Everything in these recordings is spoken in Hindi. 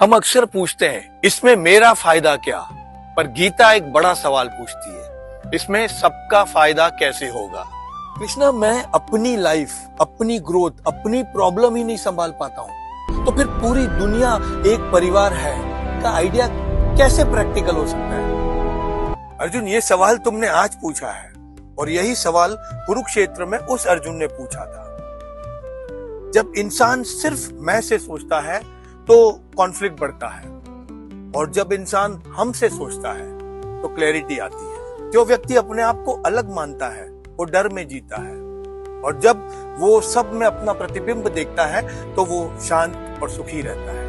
हम अक्सर पूछते हैं इसमें मेरा फायदा क्या, पर गीता एक बड़ा सवाल पूछती है, इसमें सबका फायदा कैसे होगा। कृष्णा, मैं अपनी लाइफ, अपनी ग्रोथ, अपनी प्रॉब्लम ही नहीं संभाल पाता हूं, तो फिर पूरी दुनिया एक परिवार है का आइडिया कैसे प्रैक्टिकल हो सकता है। अर्जुन, ये सवाल तुमने आज पूछा है और यही सवाल कुरुक्षेत्र में उस अर्जुन ने पूछा था। जब इंसान सिर्फ मैं से सोचता है तो कॉन्फ्लिक्ट बढ़ता है, और जब इंसान हम से सोचता है तो क्लैरिटी आती है। जो व्यक्ति अपने आप को अलग मानता है वो डर में जीता है, और जब वो सब में अपना प्रतिबिंब देखता है तो वो शांत और सुखी रहता है।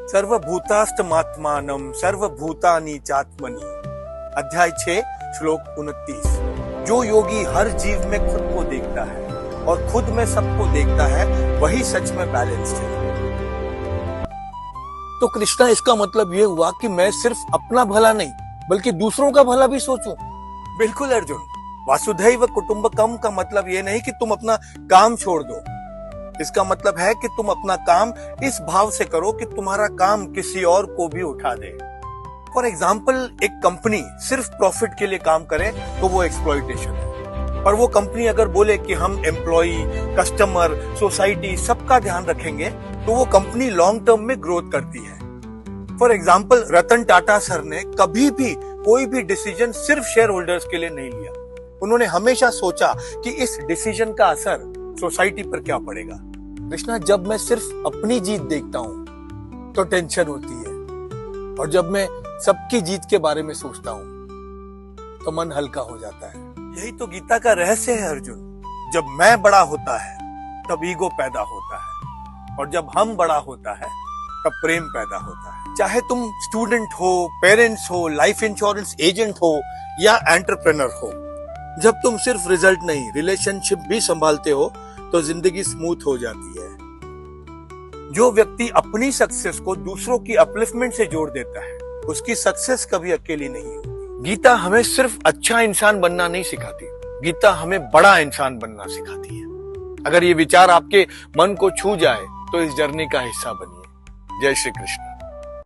सर्वभूतास्तमात्मानम सर्वभूतानि चात्मनि, अध्याय 6 श्लोक 29। जो योगी हर जीव में खुद को देखता है और खुद में सबको देखता है, वही सच में बैलेंस्ड है। तो कृष्णा, इसका मतलब ये हुआ कि मैं सिर्फ अपना भला नहीं बल्कि दूसरों का भला भी सोचूं। बिल्कुल अर्जुन, वासुधैव कुटुंबकम का मतलब ये नहीं कि तुम अपना काम छोड़ दो। इसका मतलब है कि तुम अपना काम इस भाव से करो कि तुम्हारा काम किसी और को भी उठा दे। फॉर एग्जाम्पल, एक कंपनी सिर्फ प्रॉफिट के लिए काम करे तो वो एक्सप्लॉइटेशन है, पर वो कंपनी अगर बोले कि हम एम्प्लॉई, कस्टमर, सोसाइटी सबका ध्यान रखेंगे, तो वो कंपनी लॉन्ग टर्म में ग्रोथ करती है। For example, Ratan Tata sir ने कभी भी कोई भी डिसीजन सिर्फ शेयर होल्डर्स के लिए नहीं लिया। उन्होंने हमेशा सोचा कि इस डिसीजन का असर सोसाइटी पर क्या पड़ेगा। कृष्णा, जब मैं सिर्फ अपनी जीत देखता हूं तो टेंशन होती है, और जब मैं सबकी जीत के बारे में सोचता हूं तो मन हल्का हो जाता है। यही तो गीता का रहस्य है अर्जुन। जब मैं बड़ा होता है तब ईगो पैदा होता है, और जब हम बड़ा होता है तब प्रेम पैदा होता है। चाहे तुम स्टूडेंट हो, पेरेंट्स हो, लाइफ इंश्योरेंस एजेंट हो या एंटरप्रेन्योर हो, जब तुम सिर्फ रिजल्ट नहीं रिलेशनशिप भी संभालते हो तो जिंदगी स्मूथ हो जाती है। जो व्यक्ति अपनी सक्सेस को दूसरों की अपलिफ्टमेंट से जोड़ देता है, उसकी सक्सेस कभी अकेली नहीं होती। गीता हमें सिर्फ अच्छा इंसान बनना नहीं सिखाती, गीता हमें बड़ा इंसान बनना सिखाती है। अगर ये विचार आपके मन को छू जाए तो इस जर्नी का हिस्सा बनिए। जय श्री कृष्ण।